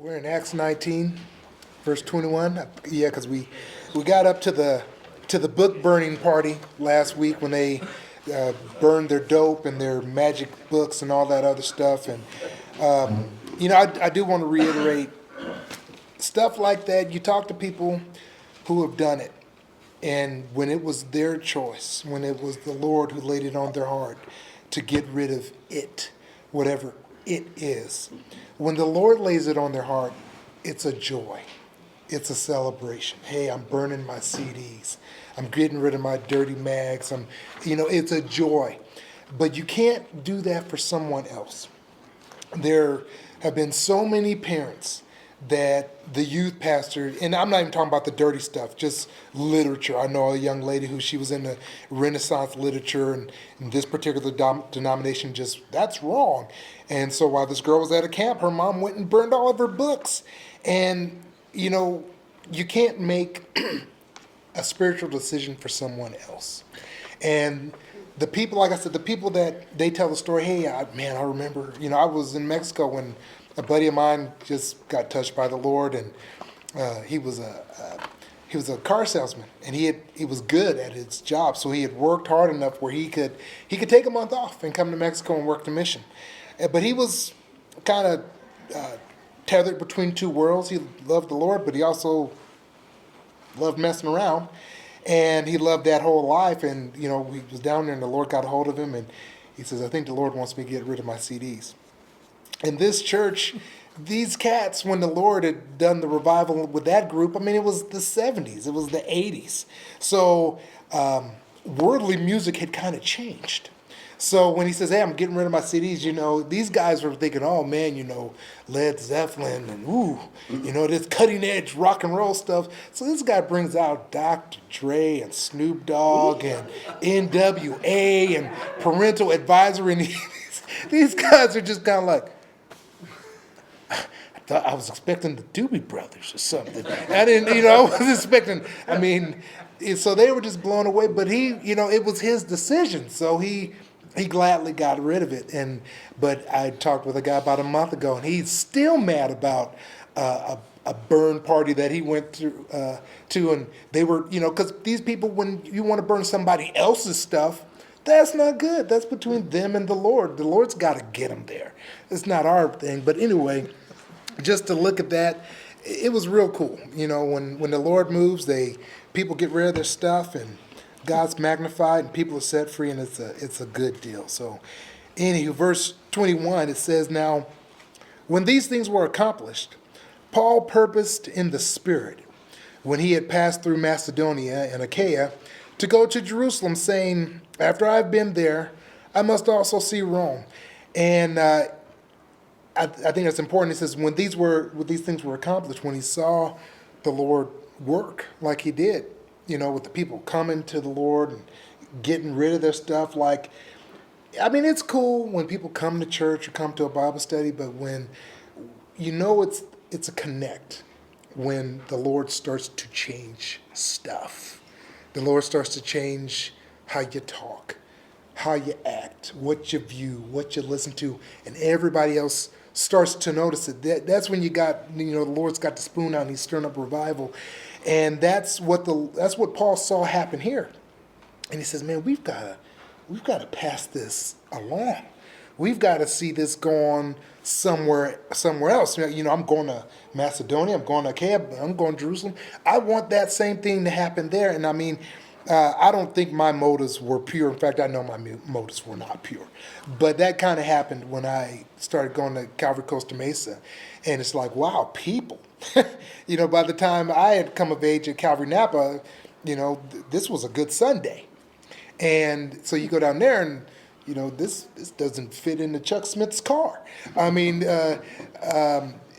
We're in Acts 19, verse 21. Yeah, because we got up to the book burning party last week when they burned their dope and their magic books and all that other stuff. And I do want to reiterate stuff like that. You talk to people who have done it, and when it was their choice, when it was the Lord who laid it on their heart to get rid of it, whatever it is. When the Lord lays it on their heart, it's a joy. It's a celebration. Hey, I'm burning my CDs. I'm getting rid of my dirty mags. It's a joy. But you can't do that for someone else. There have been so many parents that the youth pastor, and I'm not even talking about the dirty stuff, just literature. I know a young lady who she was in the Renaissance literature, and in this particular denomination that's wrong. And so while this girl was at a camp, her mom went and burned all of her books. And, you can't make a spiritual decision for someone else. And the people, like I said, the people that they tell the story, hey, I remember, I was in Mexico when a buddy of mine just got touched by the Lord, and he was a car salesman, and he was good at his job, so he had worked hard enough where he could take a month off and come to Mexico and work the mission. But he was kind of tethered between two worlds. He loved the Lord, but he also loved messing around, and he loved that whole life. And he was down there, and the Lord got a hold of him, and he says, "I think the Lord wants me to get rid of my CDs." In this church, these cats, when the Lord had done the revival with that group, it was the 70s, it was the 80s. So worldly music had kind of changed. So when he says, hey, I'm getting rid of my CDs, these guys were thinking, oh man, Led Zeppelin and this cutting edge rock and roll stuff. So this guy brings out Dr. Dre and Snoop Dogg and NWA and Parental Advisory. And these guys are just kind of like, I was expecting the Doobie Brothers or something. I didn't, I was expecting, so they were just blown away. But it was his decision. So he gladly got rid of it. But I talked with a guy about a month ago, and he's still mad about a burn party that he went through to. And they were, because these people, when you want to burn somebody else's stuff, that's not good. That's between them and the Lord. The Lord's got to get them there. It's not our thing. But anyway, just to look at that, it was real cool. When the Lord moves, people get rid of their stuff, and God's magnified, and people are set free, and it's a good deal. So, anywho, verse 21, it says, "Now, when these things were accomplished, Paul purposed in the Spirit, when he had passed through Macedonia and Achaia, to go to Jerusalem, saying, after I've been there, I must also see Rome." And I think that's important. It says, when these things were accomplished, when he saw the Lord work like he did, with the people coming to the Lord and getting rid of their stuff. It's cool when people come to church or come to a Bible study, but when it's a connect, when the Lord starts to change stuff. The Lord starts to change how you talk, how you act, what you view, what you listen to, and everybody else starts to notice it. That's when the Lord's got the spoon out and he's stirring up revival. And that's what Paul saw happen here. And he says, man, we've got to pass this along. We've got to see this go on somewhere else. I'm going to Macedonia, I'm going to Achaia, I'm going to Jerusalem. I want that same thing to happen there. And I don't think my motives were pure. In fact, I know my motives were not pure. But that kind of happened when I started going to Calvary Costa Mesa. And it's like, wow, people. By the time I had come of age at Calvary Napa, this was a good Sunday. And so you go down there and, this doesn't fit into Chuck Smith's car.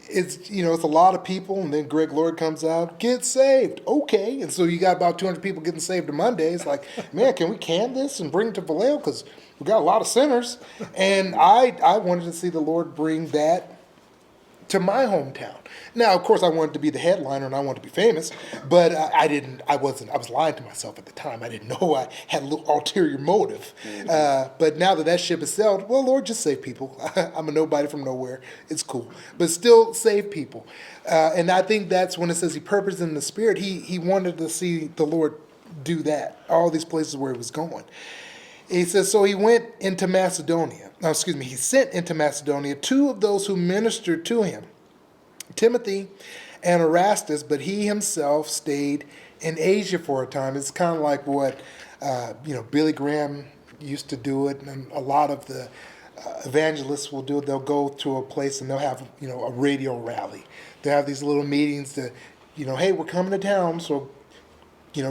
It's a lot of people, and then Greg Lord comes out, get saved, okay. And so you got about 200 people getting saved on Monday. It's like, man, can we can this and bring it to Vallejo? Because we got a lot of sinners. And I wanted to see the Lord bring that to my hometown. Now, of course, I wanted to be the headliner and I wanted to be famous, but I was lying to myself at the time. I didn't know I had a little ulterior motive. But now that ship has sailed, well, Lord, just save people. I'm a nobody from nowhere. It's cool. But still save people. And I think that's when it says he purposed in the spirit. He wanted to see the Lord do that, all these places where he was going. He says, so he went into Macedonia. No, excuse me, he sent into Macedonia two of those who ministered to him, Timothy and Erastus, but he himself stayed in Asia for a time. It's kind of like what, Billy Graham used to do it, and a lot of the evangelists will do it. They'll go to a place and they'll have, a radio rally. They'll have these little meetings to, hey, we're coming to town, so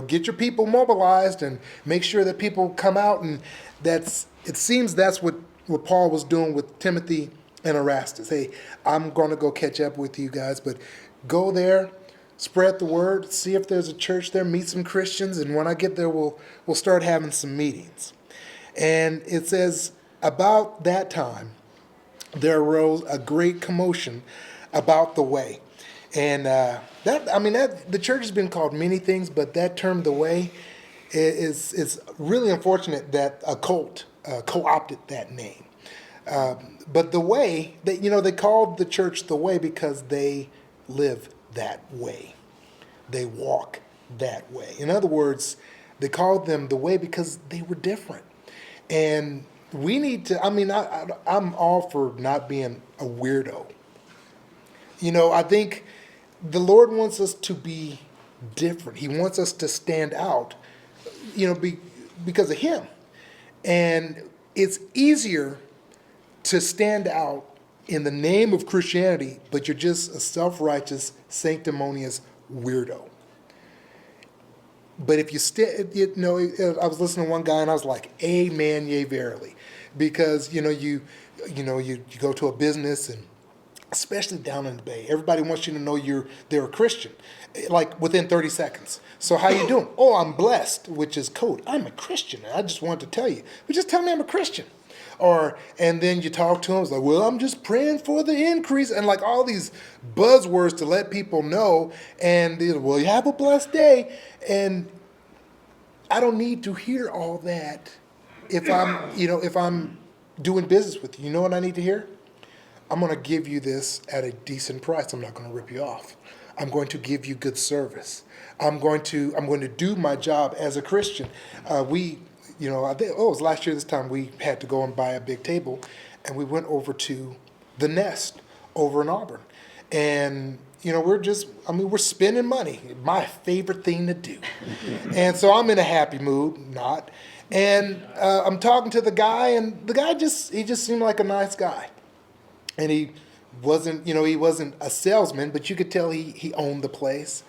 get your people mobilized and make sure that people come out. And it seems that's what Paul was doing with Timothy and Erastus. Hey, I'm going to go catch up with you guys, but go there, spread the word, see if there's a church there, meet some Christians, and when I get there, we'll start having some meetings. And it says, about that time, there arose a great commotion about the way. And the church has been called many things, but that term, the way, is really unfortunate that a cult co-opted that name. But the way, they called the church the way because they live that way. They walk that way. In other words, they called them the way because they were different. And we need to, I'm all for not being a weirdo. I think the Lord wants us to be different. He wants us to stand out, because of him. And it's easier to stand out in the name of Christianity, but you're just a self-righteous, sanctimonious weirdo. But if you I was listening to one guy and I was like, amen, yea, verily. Because, you go to a business, and especially down in the Bay, everybody wants you to know they're a Christian, like within 30 seconds. So how you doing? Oh, I'm blessed, which is code. I'm a Christian. I just wanted to tell you. But just tell me I'm a Christian. And then you talk to them, it's like, well, I'm just praying for the increase, and like all these buzzwords to let people know, and well, you have a blessed day. And I don't need to hear all that if I'm doing business with you. You know what I need to hear? I'm going to give you this at a decent price. I'm not going to rip you off. I'm going to give you good service. I'm going to do my job as a Christian. I think it was last year this time we had to go and buy a big table, and we went over to the Nest over in Auburn. And we're spending money. My favorite thing to do. And so I'm in a happy mood, and I'm talking to the guy, and the guy just seemed like a nice guy. And he wasn't a salesman, but you could tell he owned the place,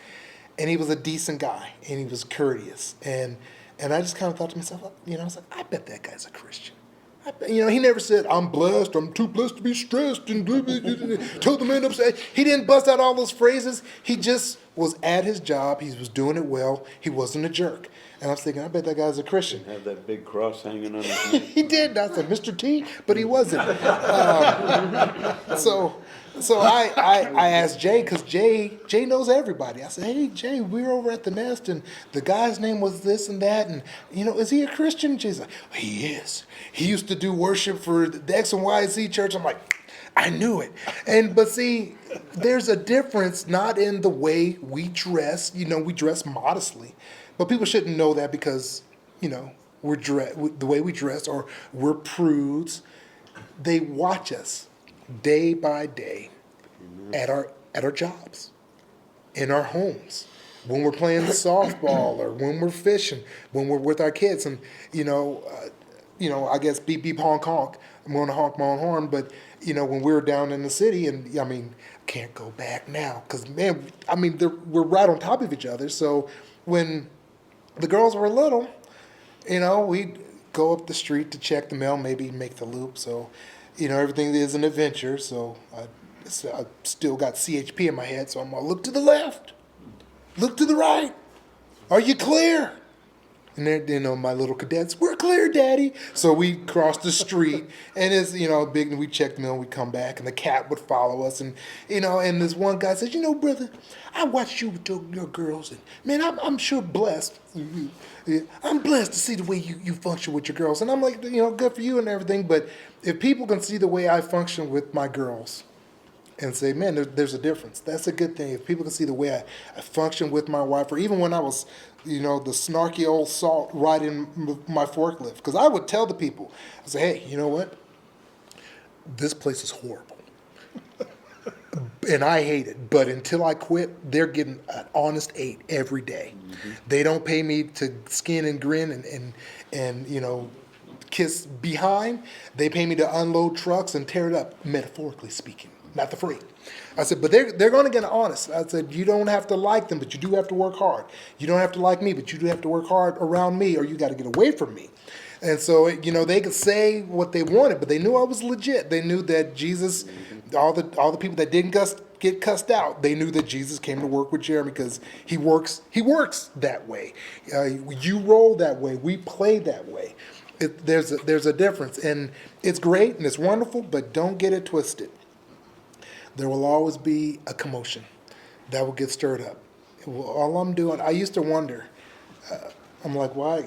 and he was a decent guy, and he was courteous. And I just kind of thought to myself, I was like, I bet that guy's a Christian. He never said, I'm blessed, I'm too blessed to be stressed, and told the man upset. He didn't bust out all those phrases. He just was at his job. He was doing it well. He wasn't a jerk. And I was thinking, I bet that guy's a Christian. Have that big cross hanging on his neck. He did. I said, Mr. T, but he wasn't. So I asked Jay, because Jay knows everybody. I said, hey, Jay, we were over at the Nest, and the guy's name was this and that, and, is he a Christian? Jay's like, he is. He used to do worship for the X and Y and Z church. I'm like, I knew it. But see, there's a difference, not in the way we dress. We dress modestly. But people shouldn't know that because, we're the way we dress, or we're prudes. They watch us day by day at our jobs, in our homes, when we're playing softball, or when we're fishing, when we're with our kids. And, I guess beep, beep, honk, honk. I'm going to honk my own horn. But, when we were down in the city, and, can't go back now. Because, man, we're right on top of each other. So when the girls were little, we'd go up the street to check the mail, maybe make the loop. So, everything is an adventure. So I still got CHP in my head. So I'm going to look to the left, look to the right. Are you clear? And then, my little cadets, we're clear, Daddy. So we cross the street, and it's, big, and we check the mail, and we come back, and the cat would follow us. And, and this one guy says, brother, I watched you with your girls, and man, I'm sure blessed. Yeah, I'm blessed to see the way you function with your girls. And I'm like, good for you and everything. But if people can see the way I function with my girls, and say, man, there's a difference. That's a good thing. If people can see the way I function with my wife, or even when I was, the snarky old salt riding my forklift. Because I would tell the people, I say, hey, you know what? This place is horrible. And I hate it. But until I quit, they're getting an honest 8 every day. Mm-hmm. They don't pay me to skin and grin and kiss behind. They pay me to unload trucks and tear it up, metaphorically speaking. Not the free. I said, but they're going to get honest. I said, you don't have to like them, but you do have to work hard. You don't have to like me, but you do have to work hard around me, or you got to get away from me. And so, they could say what they wanted, but they knew I was legit. They knew that Jesus, all the people that didn't get cussed out, they knew that Jesus came to work with Jeremy because he works that way. You roll that way. We play that way. There's a difference, and it's great and it's wonderful, but don't get it twisted. There will always be a commotion that will get stirred up. All I'm doing, I used to wonder, I'm like, why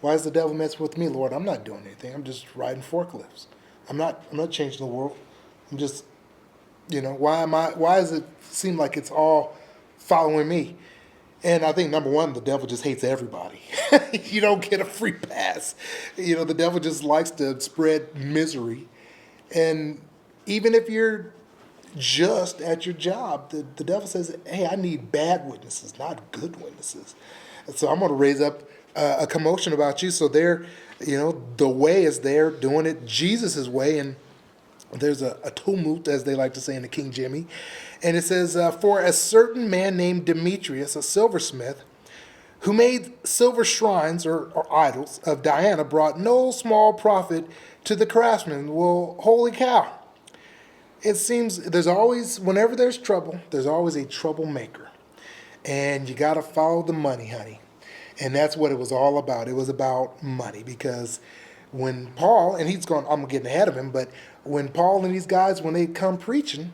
is the devil messing with me, Lord? I'm not doing anything. I'm just riding forklifts. I'm not changing the world. I'm just, why does it seem like it's all following me? And I think, number one, the devil just hates everybody. You don't get a free pass. The devil just likes to spread misery. And even if you're just at your job, the devil says, hey, I need bad witnesses, not good witnesses. And so I'm going to raise up a commotion about you. So they're, the way is there, doing it Jesus' way. And there's a tumult, as they like to say in the King Jimmy. And it says, for a certain man named Demetrius, a silversmith, who made silver shrines or idols of Diana, brought no small profit to the craftsmen. Well, holy cow. It seems whenever there's trouble, there's always a troublemaker. And you got to follow the money, honey. And that's what it was all about. It was about money, because when Paul, and I'm getting ahead of him, but when Paul and these guys, when they come preaching,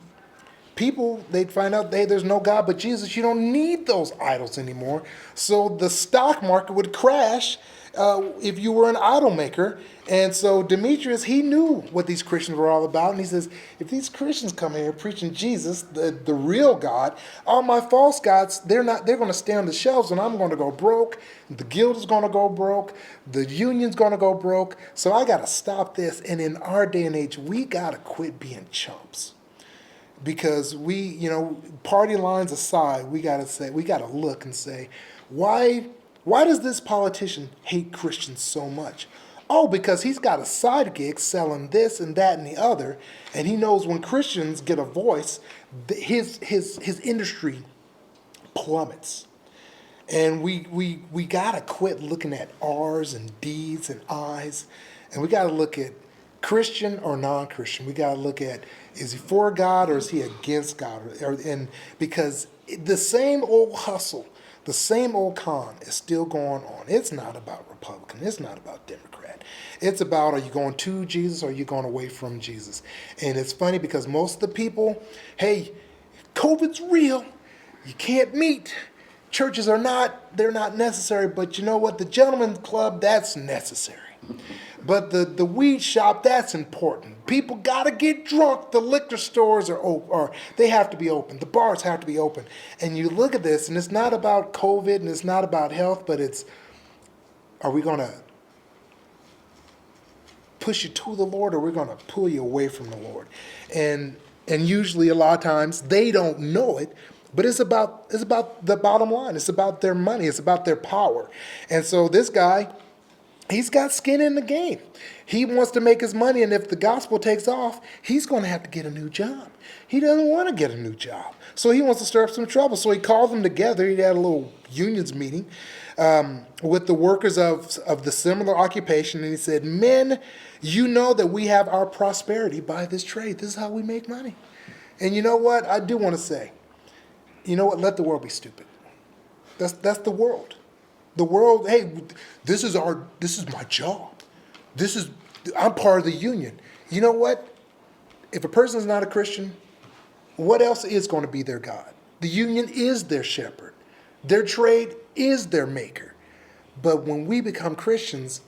people, they'd find out, hey, there's no God but Jesus. You don't need those idols anymore. So the stock market would crash if you were an idol maker. And so Demetrius, he knew what these Christians were all about. And he says, if these Christians come here preaching Jesus, the real God, all my false gods, they're going to stay on the shelves, and I'm going to go broke. The guild is going to go broke. The union's going to go broke. So I got to stop this. And in our day and age, we got to quit being chumps. Because we, party lines aside, we got to look and say, why does this politician hate Christians so much? Oh, because he's got a side gig selling this and that and the other, and he knows when Christians get a voice, his industry plummets. And we got to quit looking at R's and D's and I's, and we got to look at Christian or non-Christian. We got to look at, is he for God or is he against God? And because the same old hustle, the same old con is still going on. It's not about Republican. It's not about Democrat. It's about, are you going to Jesus or are you going away from Jesus? And it's funny because most of the people, hey, COVID's real. You can't meet. Churches they're not necessary. But you know what? The gentleman's club, that's necessary. But the weed shop, that's important. People got to get drunk. The liquor stores are open, or they have to be open. The bars have to be open. And you look at this, and it's not about COVID, and it's not about health, but it's, are we going to push you to the Lord, or we're going to pull you away from the Lord? And usually, a lot of times, they don't know it, but it's about the bottom line. It's about their money. It's about their power. And so this guy, he's got skin in the game. He wants to make his money, and if the gospel takes off, he's going to have to get a new job. He doesn't want to get a new job. So he wants to stir up some trouble. So he called them together. He had a little unions meeting with the workers of the similar occupation, and he said, men, you know that we have our prosperity by this trade. This is how we make money. And you know what? I do want to say, you know what? Let the world be stupid. That's the world. The world, hey, this is my job. I'm part of the union. You know what? If a person is not a Christian, what else is going to be their God? The union is their shepherd. Their trade is their maker. But when we become Christians,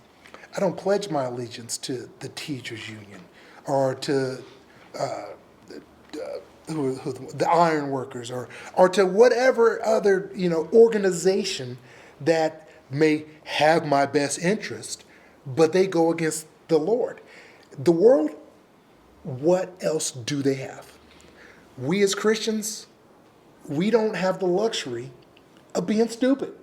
I don't pledge my allegiance to the teachers union or to the iron workers or to whatever other organization that may have my best interest, but they go against the Lord. The world, what else do they have? We as Christians, we don't have the luxury of being stupid.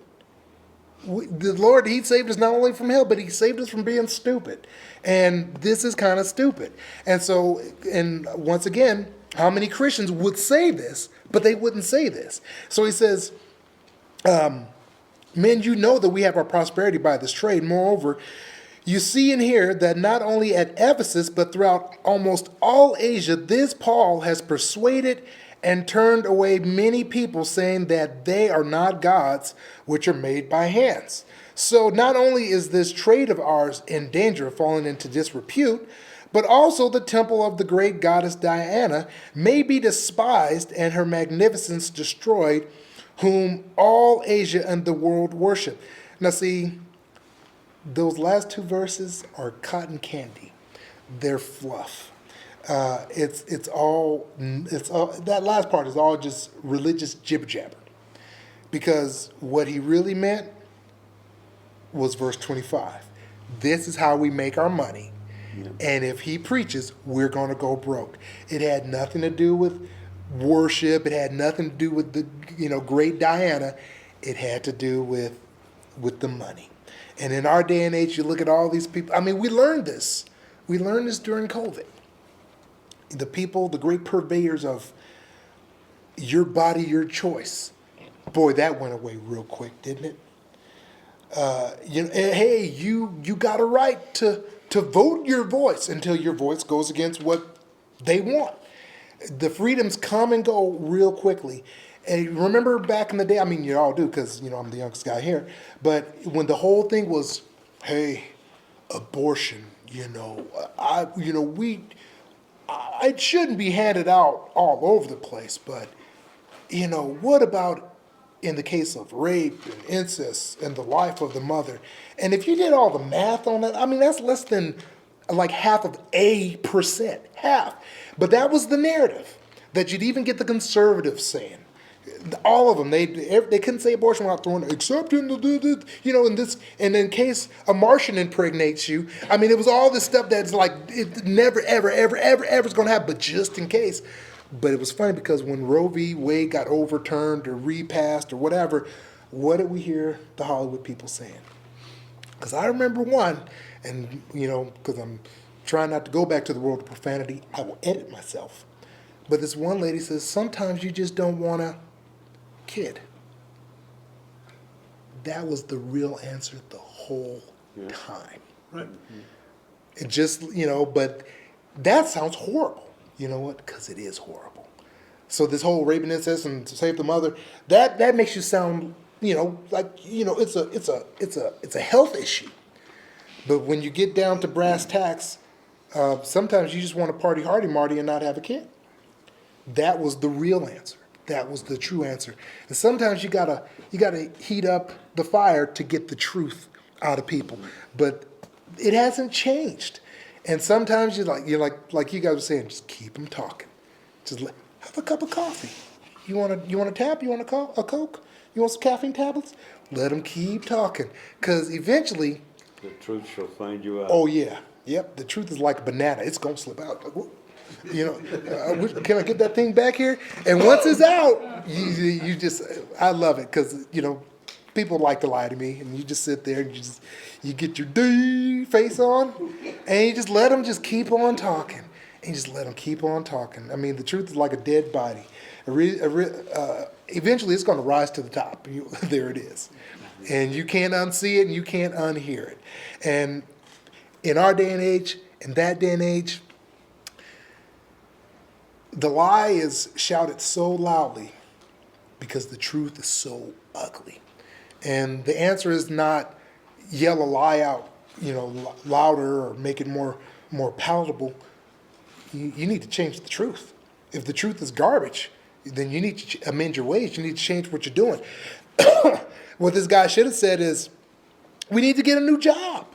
The Lord, He saved us not only from hell, but He saved us from being stupid. And this is kind of stupid. And so, and once again, how many Christians would say this, but they wouldn't say this? So He says, men, you know that we have our prosperity by this trade. Moreover, you see and hear that not only at Ephesus, but throughout almost all Asia, this Paul has persuaded and turned away many people, saying that they are not gods which are made by hands. So not only is this trade of ours in danger of falling into disrepute, but also the temple of the great goddess Diana may be despised and her magnificence destroyed, whom all Asia and the world worship. Now see, those last two verses are cotton candy. They're fluff. It's all that last part is all just religious jibber jabber, because what he really meant was verse 25. This is how we make our money, and if he preaches, we're going to go broke. It had nothing to do with worship. It had nothing to do with the great Diana. It had to do with the money. And in our day and age, you look at all these people. I mean, we learned this. We learned this during COVID. The people, the great purveyors of your body, your choice. Boy, that went away real quick, didn't it? Hey, you got a right to vote your voice until your voice goes against what they want. The freedoms come and go real quickly. And remember back in the day, I mean, you all do because, I'm the youngest guy here, but when the whole thing was, hey, abortion, it shouldn't be handed out all over the place, but, what about in the case of rape and incest and the life of the mother? And if you did all the math on that, I mean, that's less than like half of a percent, half. But that was the narrative that you'd even get the conservatives saying. All of them, they couldn't say abortion without throwing, except in in this, and in case a Martian impregnates you. I mean, it was all this stuff that's like, it never, ever, ever, ever, ever is going to happen, but just in case. But it was funny because when Roe v. Wade got overturned or repassed or whatever, what did we hear the Hollywood people saying? Because I remember one, and, because I'm trying not to go back to the world of profanity, I will edit myself. But this one lady says, sometimes you just don't want to kid. That was the real answer the whole time. Right. It just, but that sounds horrible. You know what? Because it is horrible. So this whole rape and incest and to save the mother, that makes you sound, like, it's a health issue. But when you get down to brass tacks, sometimes you just want to party hardy Marty and not have a kid. That was the real answer. That was the true answer. And sometimes you gotta heat up the fire to get the truth out of people. But it hasn't changed. And sometimes you're like you guys were saying, just keep them talking. Just have a cup of coffee. You want a tap? You want a Coke? You want some caffeine tablets? Let them keep talking, because eventually The truth shall find you out. Oh yeah, yep. The truth is like a banana; it's gonna slip out. Like, whoop. Can I get that thing back here? And once it's out, you just, I love it because people like to lie to me, and you just sit there and you get your D face on, and you just let them just keep on talking, and you just let them keep on talking. I mean, the truth is like a dead body. Eventually, it's going to rise to the top. There it is, and you can't unsee it, and you can't unhear it. And in our day and age, in that day and age, the lie is shouted so loudly because the truth is so ugly. And the answer is not yell a lie out, louder or make it more palatable. You need to change the truth. If the truth is garbage, then you need to amend your ways. You need to change what you're doing. What this guy should have said is, we need to get a new job.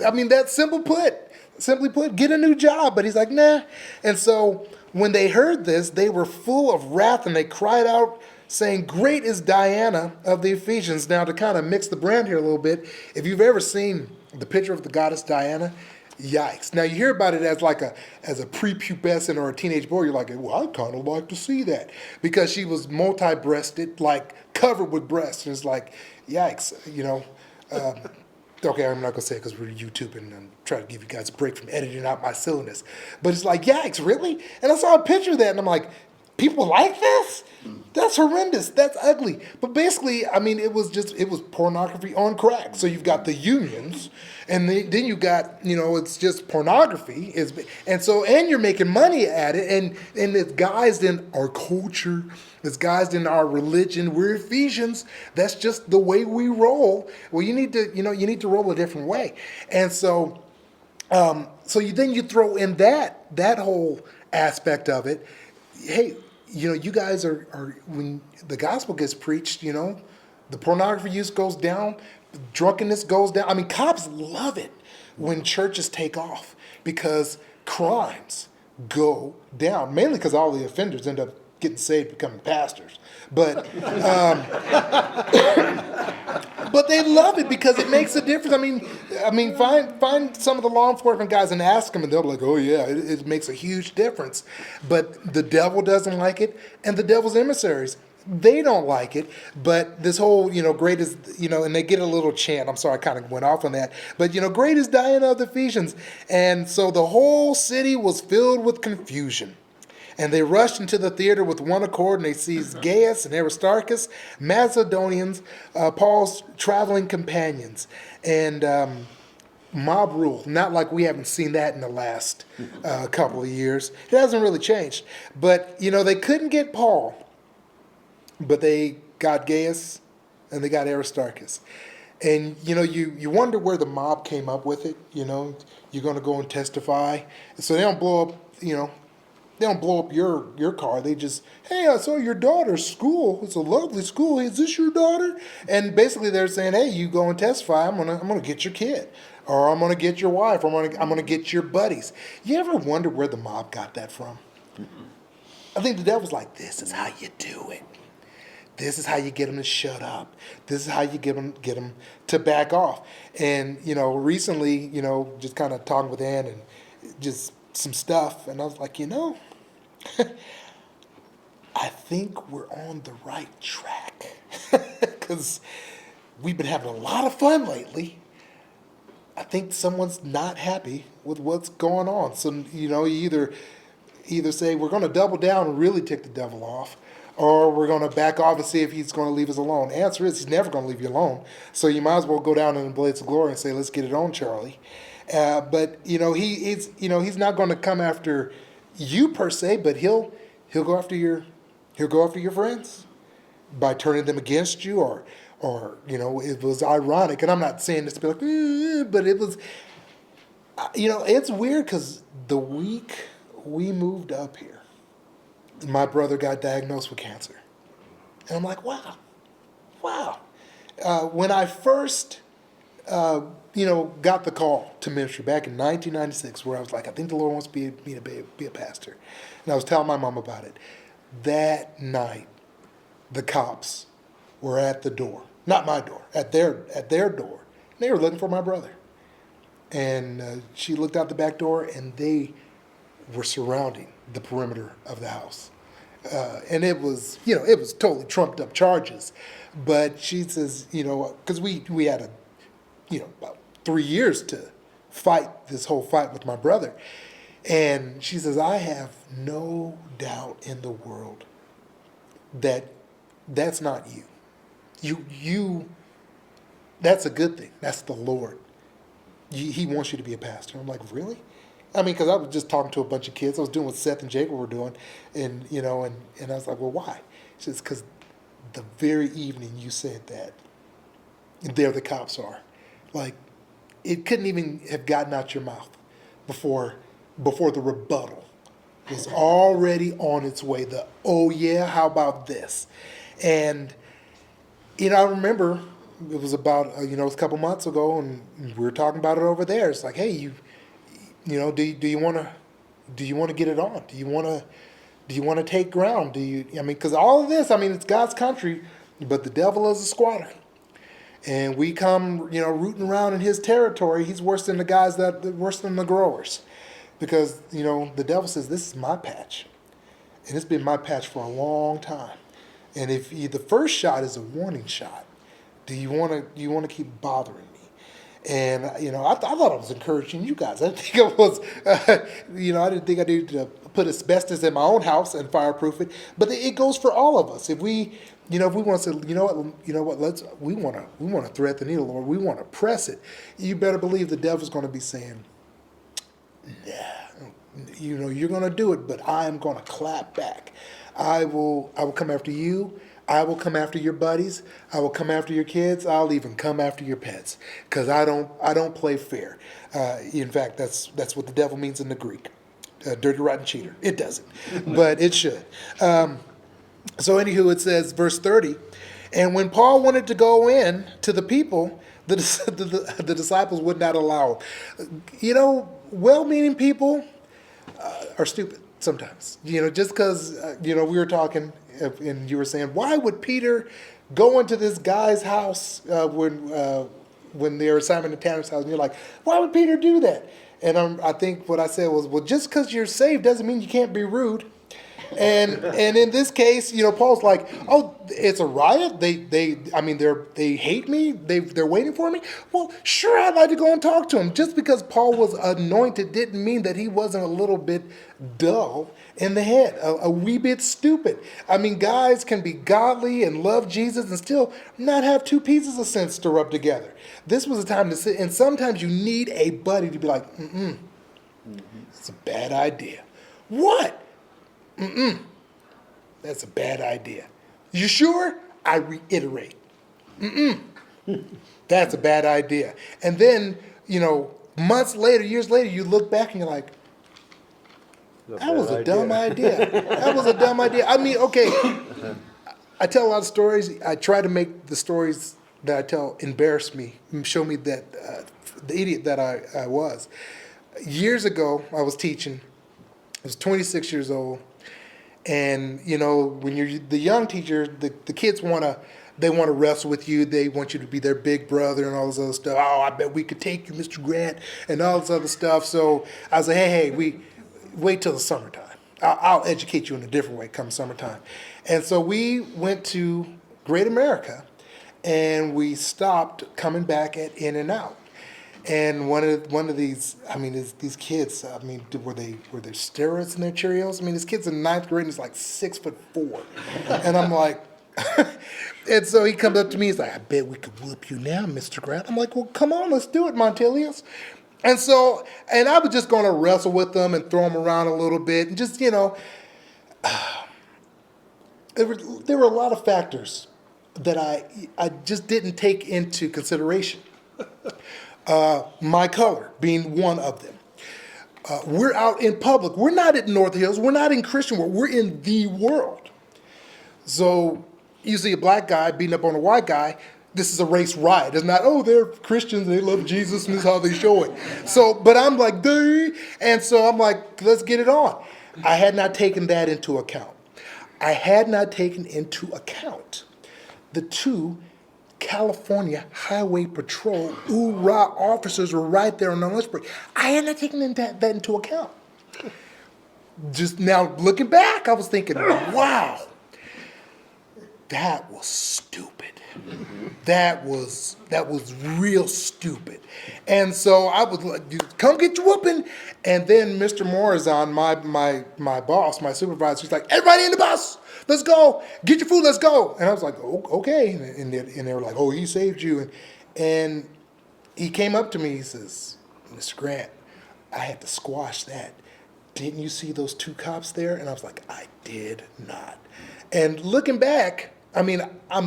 I mean, that's simply put, get a new job. But he's like, nah. And so when they heard this, they were full of wrath and they cried out, saying, great is Diana of the Ephesians. Now, to kind of mix the brand here a little bit, if you've ever seen the picture of the goddess Diana, yikes. Now, you hear about it as as a prepubescent or a teenage boy. You're like, well, I'd kind of like to see that. Because she was multi-breasted, covered with breasts. And it's like, yikes, okay, I'm not going to say it because we're YouTube and I'm trying to give you guys a break from editing out my silliness. But it's like, yikes, really? And I saw a picture of that and I'm like, people like this? That's horrendous. That's ugly. But basically, I mean, it was pornography on crack. So you've got the unions, and then you got, it's just pornography. And you're making money at it, and it's guised in our culture, it's guised in our religion. We're Ephesians. That's just the way we roll. Well, you need to roll a different way. And so, then you throw in that whole aspect of it. Hey, you guys are when the gospel gets preached, the pornography use goes down, drunkenness goes down. I mean, cops love it when churches take off because crimes go down, mainly because all the offenders end up getting saved, becoming pastors. But but they love it because it makes a difference. I mean, find some of the law enforcement guys and ask them, and they'll be like, "Oh yeah, it makes a huge difference." But the devil doesn't like it, and the devil's emissaries, they don't like it. But this whole, great is, and they get a little chant. I'm sorry, I kind of went off on that. But great is Diana of the Ephesians, and so the whole city was filled with confusion. And they rushed into the theater with one accord, and they seized Gaius and Aristarchus, Macedonians, Paul's traveling companions. And mob rule, not like we haven't seen that in the last couple of years. It hasn't really changed. But, they couldn't get Paul, but they got Gaius and they got Aristarchus. And, you wonder where the mob came up with it. You're going to go and testify. So they don't blow up, they don't blow up your car. They just, hey, I saw your daughter's school. It's a lovely school. Is this your daughter? And basically they're saying, hey, you go and testify. I'm gonna get your kid, or I'm gonna get your wife, or I'm gonna get your buddies. You ever wonder where the mob got that from? I think the devil's like, this is how you do it. This is how you get them to shut up. This is how you get them to back off. And recently, just kind of talking with Ann and just some stuff, and I was like, I think we're on the right track because we've been having a lot of fun lately. I think someone's not happy with what's going on. So, you either say we're going to double down and really tick the devil off, or we're going to back off and see if he's going to leave us alone. The answer is he's never going to leave you alone. So you might as well go down in the blades of glory and say, let's get it on, Charlie. But he's not going to come after you per se, but he'll go after your friends by turning them against you, or it was ironic, and I'm not saying this to be like, but it was, it's weird because the week we moved up here, my brother got diagnosed with cancer, and I'm like, wow. When I first got the call to ministry back in 1996, where I was like, I think the Lord wants me to be a pastor. And I was telling my mom about it. That night, the cops were at the door. Not my door, at their door. They were looking for my brother. And she looked out the back door, and they were surrounding the perimeter of the house. And it was totally trumped up charges. But she says, because we had about 3 years to fight this whole fight with my brother. And she says, I have no doubt in the world that that's not you. You that's a good thing. That's the Lord. He wants you to be a pastor. I'm like, really? I mean, because I was just talking to a bunch of kids. I was doing what Seth and Jacob were doing. And I was like, well, why? She says, because the very evening you said that, there the cops are. Like, it couldn't even have gotten out your mouth before the rebuttal was already on its way. The, oh yeah, how about this? And, I remember it was about, it was a couple months ago, and we were talking about it over there. It's like, hey, do you want to get it on? Do you want to take ground? Because all of this, it's God's country, but the devil is a squatter. And we come, rooting around in his territory. He's worse than worse than the growers. Because, the devil says, this is my patch. And it's been my patch for a long time. And if the first shot is a warning shot, do you want to keep bothering me? And, I thought I was encouraging you guys. I didn't think I was, I didn't think I needed to put asbestos in my own house and fireproof it. But it goes for all of us. If we want to say, we want to thread the needle, Lord. We want to press it. You better believe the devil's going to be saying, nah, you're going to do it, but I'm going to clap back. I will come after you. I will come after your buddies. I will come after your kids. I'll even come after your pets, because I don't play fair. In fact, that's what the devil means in the Greek. Dirty, rotten cheater. It doesn't, but it should. So anywho, it says, verse 30, and when Paul wanted to go in to the people, the disciples would not allow him. Well-meaning people are stupid sometimes. Just because, we were talking and you were saying, why would Peter go into this guy's house when they were Simon the Tanner's house? And you're like, why would Peter do that? And I think what I said was, well, just because you're saved doesn't mean you can't be rude. And in this case, Paul's like, oh, it's a riot. They hate me. They're waiting for me. Well, sure, I'd like to go and talk to him. Just because Paul was anointed didn't mean that he wasn't a little bit dull in the head, a wee bit stupid. Guys can be godly and love Jesus and still not have two pieces of sense to rub together. This was a time to sit, and sometimes you need a buddy to be like, it's a bad idea. What? That's a bad idea. You sure? I reiterate. That's a bad idea. And then, months later, years later, you look back and you're like, that was a dumb idea. That was a dumb idea. Okay, I tell a lot of stories. I try to make the stories that I tell embarrass me, show me that the idiot that I was. Years ago, I was teaching. I was 26 years old. And, when you're the young teacher, the kids want to wrestle with you. They want you to be their big brother and all this other stuff. Oh, I bet we could take you, Mr. Grant, and all this other stuff. So I was like, hey, we wait till the summertime. I'll educate you in a different way come summertime. And so we went to Great America, and we stopped coming back at In-N-Out. And one of these, these kids, were there steroids in their Cheerios? This kid's in ninth grade and he's like 6'4". And I'm like, and so he comes up to me, he's like, I bet we could whoop you now, Mr. Grant. I'm like, well, come on, let's do it, Montelius. And so, and I was just going to wrestle with them and throw them around a little bit. And just, there were a lot of factors that I just didn't take into consideration. My color being one of them. We're out in public. We're not at North Hills. We're not in Christian world. We're in the world. So you see a black guy beating up on a white guy. This is a race riot. It's not, oh, they're Christians. They love Jesus, and this is how they show it. So, but I'm like, duh. And so I'm like, let's get it on. I had not taken that into account. I had not taken into account the two California Highway Patrol hoorah officers were right there on the lunch break. I had not taken that into account. Just now looking back, I was thinking, wow, that was stupid. That was real stupid. And so I was like, come get your whooping. And then Mr. Morazan, my boss, my supervisor, he's like, everybody in the bus. Let's go. Get your food. Let's go. And I was like, oh, okay. And they were like, oh, he saved you. And he came up to me. He says, Mr. Grant, I had to squash that. Didn't you see those two cops there? And I was like, I did not. And looking back, I mean, I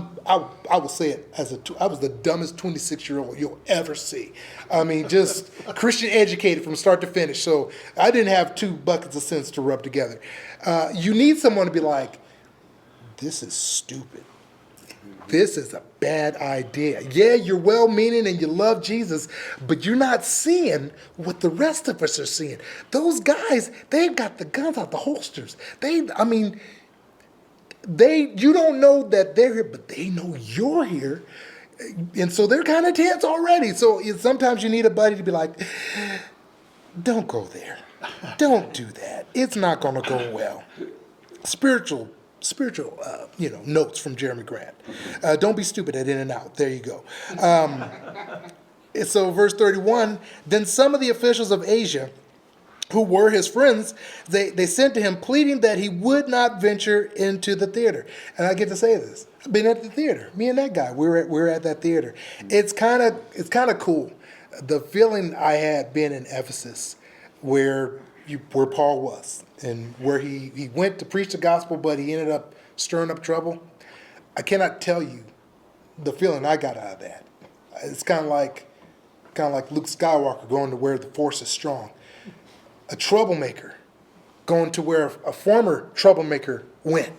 will say it I was the dumbest 26-year-old you'll ever see. I mean, just Christian educated from start to finish. So I didn't have two buckets of sense to rub together. You need someone to be like, this is stupid. This is a bad idea. Yeah, you're well-meaning and you love Jesus, but you're not seeing what the rest of us are seeing. Those guys, they've got the guns out the holsters. You don't know that they're here, but they know you're here. And so they're kind of tense already. So sometimes you need a buddy to be like, don't go there. Don't do that. It's not going to go well. Spiritual notes from Jeremy Grant. Don't be stupid at In-N-Out. There you go. So verse 31, then some of the officials of Asia who were his friends, they sent to him pleading that he would not venture into the theater. And I get to say this. I've been at the theater. Me and that guy, we're at that theater. It's kind of cool. The feeling I had being in Ephesus where Paul was and where he went to preach the gospel, but he ended up stirring up trouble. I cannot tell you the feeling I got out of that. It's kind of like Luke Skywalker going to where the force is strong. A troublemaker going to where a former troublemaker went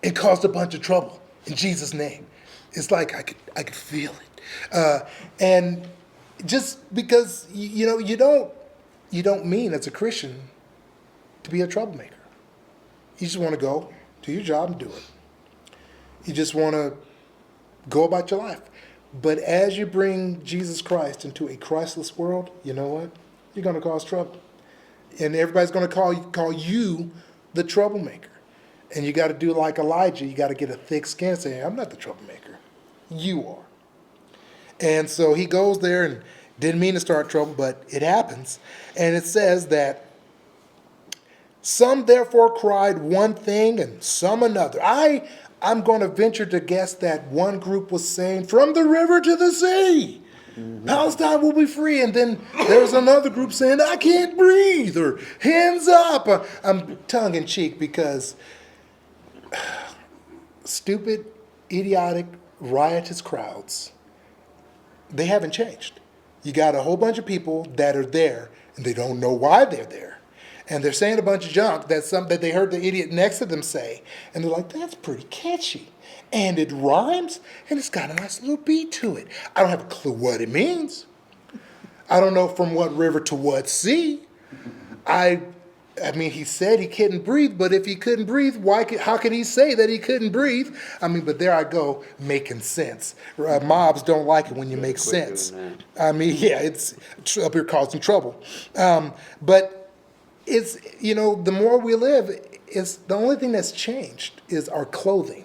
and caused a bunch of trouble in Jesus' name. It's like I could feel it. And just because you don't mean as a Christian to be a troublemaker. You just want to go do your job and do it. You just want to go about your life. But as you bring Jesus Christ into a Christless world, you know what? You're going to cause trouble. And everybody's going to call you the troublemaker. And you got to do like Elijah. You got to get a thick skin and say, I'm not the troublemaker. You are. And so he goes there and didn't mean to start trouble, but it happens. And it says that some therefore cried one thing and some another. I'm going to venture to guess that one group was saying, from the river to the sea, Palestine will be free. And then there's another group saying, I can't breathe, or hands up. I'm tongue in cheek because stupid, idiotic, riotous crowds, they haven't changed. You got a whole bunch of people that are there and they don't know why they're there. And they're saying a bunch of junk that they heard the idiot next to them say. And they're like, that's pretty catchy. And it rhymes, and it's got a nice little beat to it. I don't have a clue what it means. I don't know from what river to what sea. I mean, he said he couldn't breathe, but if he couldn't breathe, how could he say that he couldn't breathe? I mean, but there I go, making sense. Mobs don't like it when you make sense. I mean, yeah, it's up here causing trouble. But it's, the more we live, it's the only thing that's changed is our clothing.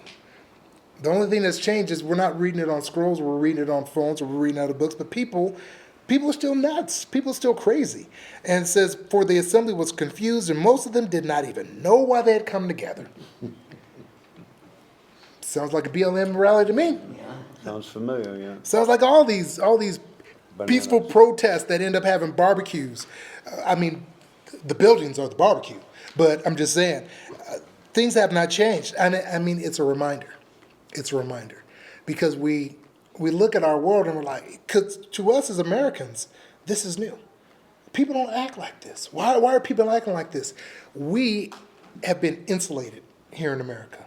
The only thing that's changed is we're not reading it on scrolls, we're reading it on phones, or we're reading out of books, but people are still nuts. People are still crazy. And it says, for the assembly was confused, and most of them did not even know why they had come together. Sounds like a BLM rally to me. Yeah. Sounds familiar, yeah. Sounds like all these peaceful protests that end up having barbecues. I mean, the buildings are the barbecue. But I'm just saying, things have not changed. And I mean, it's a reminder. It's a reminder. Because we look at our world and we're like, because to us as Americans, this is new. People don't act like this. Why are people acting like this? We have been insulated here in America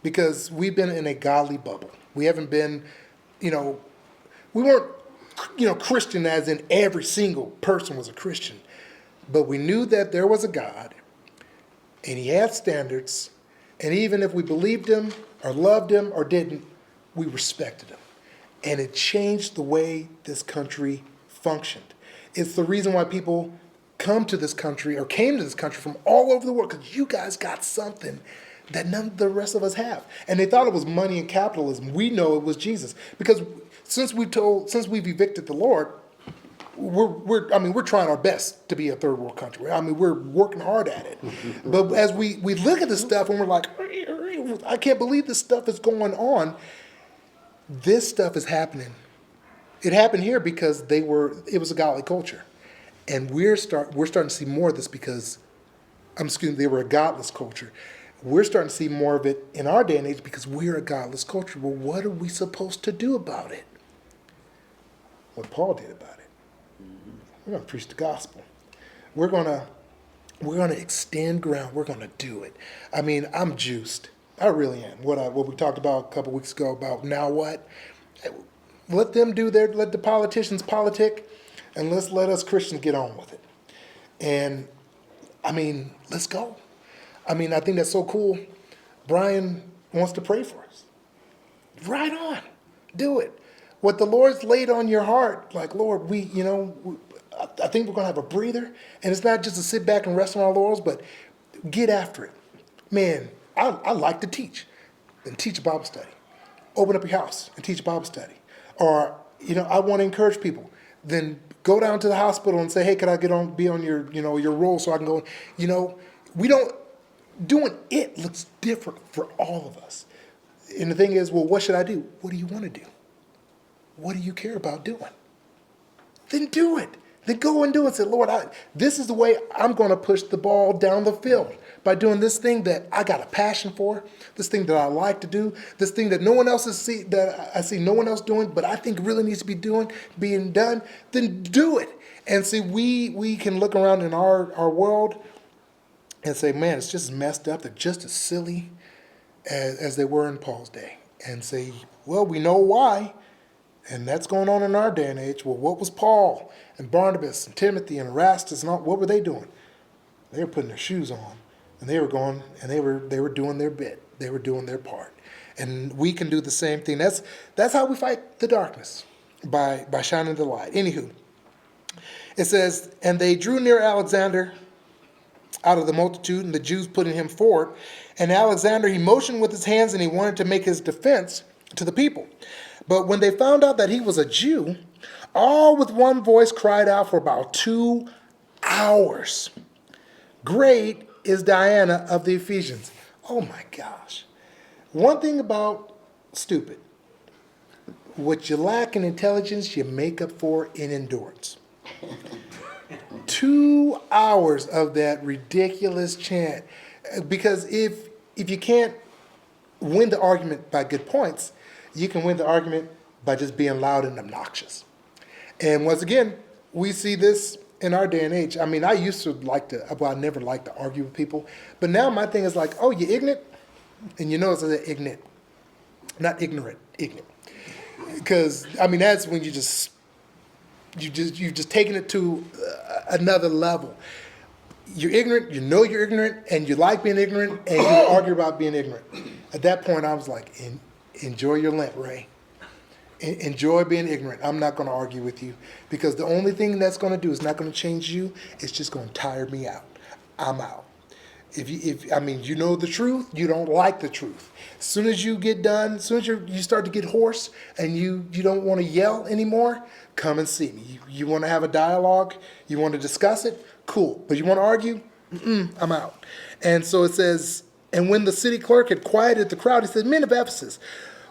because we've been in a godly bubble. We haven't been, we weren't, Christian as in every single person was a Christian. But we knew that there was a God and he had standards. And even if we believed him or loved him or didn't, we respected him. And it changed the way this country functioned. It's the reason why people come to this country or came to this country from all over the world, because you guys got something that none of the rest of us have. And they thought it was money and capitalism. We know it was Jesus. Because since we've evicted the Lord, we're trying our best to be a third world country. I mean, we're working hard at it. But as we look at this stuff and we're like, I can't believe this stuff is going on. This stuff is happening. It happened here because it was a godly culture. And we're starting to see more of this because, they were a godless culture. we're starting to see more of it in our day and age because we're a godless culture. Well, what are we supposed to do about it? What Paul did about it. We're going to preach the gospel. We're going to extend ground. We're going to do it. I mean, I'm juiced. I really am. What we talked about a couple weeks ago about now what? Let the politicians politic, and let us Christians get on with it. And I mean, let's go. I mean, I think that's so cool. Brian wants to pray for us. Right on. Do it. What the Lord's laid on your heart, like, Lord, I think we're going to have a breather. And it's not just to sit back and rest on our laurels, but get after it. Man, I like to teach. Then teach a Bible study. Open up your house and teach a Bible study. Or, I want to encourage people. Then go down to the hospital and say, hey, could I be on your roll so I can go? Doing it looks different for all of us. And the thing is, well, what should I do? What do you want to do? What do you care about doing? Then do it. Then go and do it. Say, Lord, this is the way I'm going to push the ball down the field by doing this thing that I got a passion for, this thing that I like to do, this thing that no one else that I see no one else doing, but I think really needs to be being done. Then do it. And see, we can look around in our world and say, man, it's just messed up. They're just as silly as they were in Paul's day. And say, well, we know why. And that's going on in our day and age. Well, what was Paul and Barnabas and Timothy and Erastus and all, what were they doing? They were putting their shoes on. And they were going and they were doing their bit. They were doing their part. And we can do the same thing. That's how we fight the darkness, by shining the light. Anywho, it says, and they drew near Alexander out of the multitude, and the Jews putting him forward. And Alexander, he motioned with his hands, and he wanted to make his defense to the people. But when they found out that he was a Jew, all with one voice cried out for about 2 hours, great is Diana of the Ephesians. Oh my gosh. One thing about stupid, what you lack in intelligence, you make up for in endurance. 2 hours of that ridiculous chant. Because if you can't win the argument by good points, you can win the argument by just being loud and obnoxious. And once again, we see this in our day and age. I mean, I used to I never liked to argue with people. But now my thing is like, oh, you ignorant? And you notice I said ignorant. Not ignorant, ignorant. Because, I mean, that's when you've just taken it to another level. You're ignorant, you know you're ignorant, and you like being ignorant, and you argue about being ignorant. At that point, I was like, enjoy your Lent, Ray. Enjoy being ignorant. I'm not going to argue with you because the only thing that's going to do is not going to change you. It's just going to tire me out. I'm out. If you know the truth, you don't like the truth. As soon as you get done, as soon as you start to get hoarse and you don't want to yell anymore, come and see me. You want to have a dialogue, you want to discuss it, cool. But you want to argue? I'm out. And so it says, and when the city clerk had quieted the crowd, he said, men of Ephesus,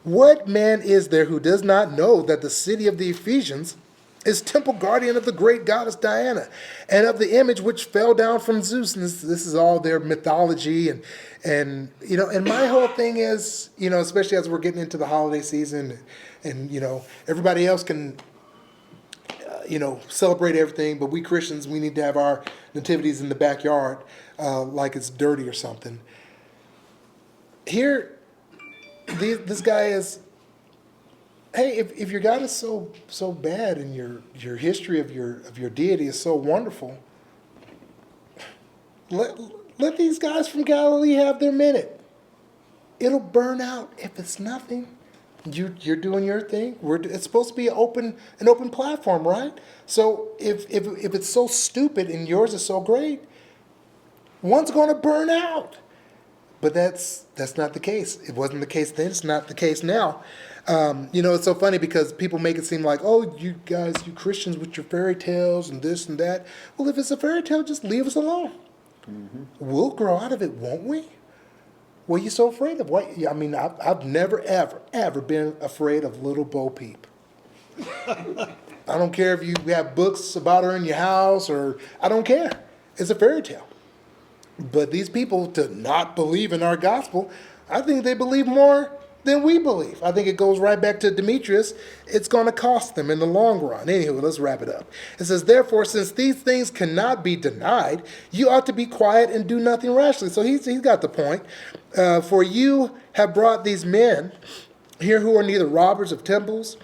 what man is there who does not know that the city of the Ephesians is temple guardian of the great goddess Diana and of the image which fell down from Zeus? And this is all their mythology. And my whole thing is, especially as we're getting into the holiday season and everybody else can, celebrate everything. But we Christians, we need to have our nativities in the backyard like it's dirty or something. Here, this guy is, hey, if your God is so bad and your history of your deity is so wonderful, let these guys from Galilee have their minute. It'll burn out if it's nothing. You're doing your thing. It's supposed to be an open platform, right? So if it's so stupid and yours is so great, one's going to burn out. But that's not the case. It wasn't the case then. It's not the case now. It's so funny because people make it seem like, oh, you guys, you Christians with your fairy tales and this and that. Well, if it's a fairy tale, just leave us alone. Mm-hmm. We'll grow out of it, won't we? What are you so afraid of? What? I mean, I've never, ever been afraid of little Bo Peep. I don't care if you have books about her in your house or I don't care. It's a fairy tale. But these people to not believe in our gospel, I think they believe more than we believe. I think it goes right back to Demetrius. It's going to cost them in the long run. Anyway, let's wrap it up. It says, therefore, since these things cannot be denied, you ought to be quiet and do nothing rashly. So he's got the point. For you have brought these men here who are neither robbers of temples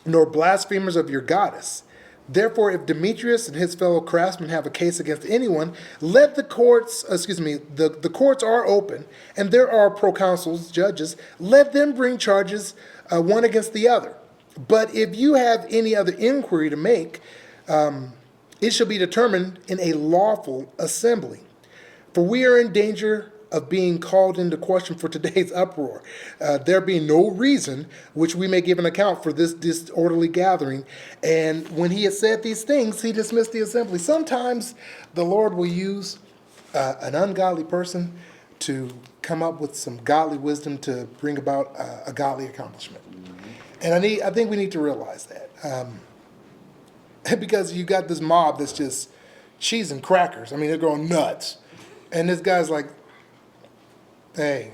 nor blasphemers of your goddess. Therefore, if Demetrius and his fellow craftsmen have a case against anyone, let the courts, the courts are open, and there are proconsuls, judges, let them bring charges one against the other. But if you have any other inquiry to make, it shall be determined in a lawful assembly. For we are in danger of being called into question for today's uproar, there being no reason which we may give an account for this disorderly gathering. And when he had said these things, he dismissed the assembly. Sometimes the Lord will use an ungodly person to come up with some godly wisdom to bring about a godly accomplishment. And I think we need to realize that. Because you got this mob that's just cheese and crackers. I mean, they're going nuts. And this guy's like, hey,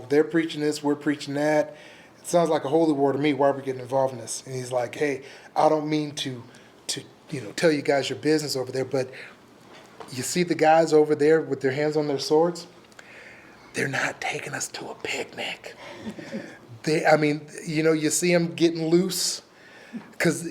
they're preaching this, we're preaching that. It sounds like a holy war to me. Why are we getting involved in this? And he's like, hey, I don't mean to tell you guys your business over there, but you see the guys over there with their hands on their swords? They're not taking us to a picnic. You see them getting loose because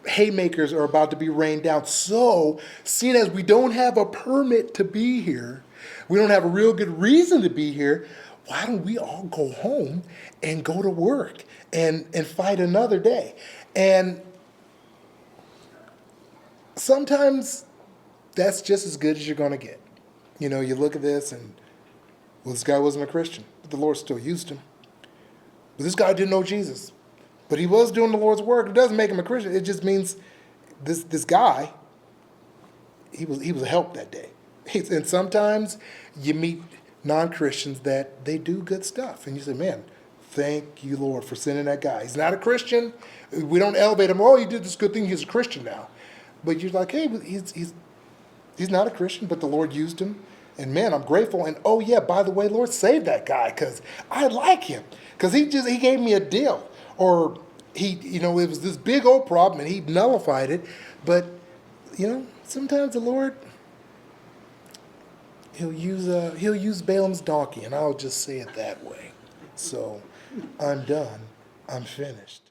haymakers are about to be rained down. So, seeing as we don't have a permit to be here, we don't have a real good reason to be here, why don't we all go home and go to work and fight another day? And sometimes that's just as good as you're going to get. You look at this and, well, this guy wasn't a Christian, but the Lord still used him. But this guy didn't know Jesus, but he was doing the Lord's work. It doesn't make him a Christian. It just means this guy, he was a help that day. And sometimes you meet non-Christians that they do good stuff. And you say, man, thank you, Lord, for sending that guy. He's not a Christian. We don't elevate him. Oh, he did this good thing. He's a Christian now. But you're like, hey, he's not a Christian, but the Lord used him. And man, I'm grateful. And oh yeah, by the way, Lord, save that guy because I like him. Because he gave me a deal. Or it was this big old problem and he nullified it. But, sometimes the Lord, He'll use Balaam's donkey, and I'll just say it that way. So I'm done. I'm finished.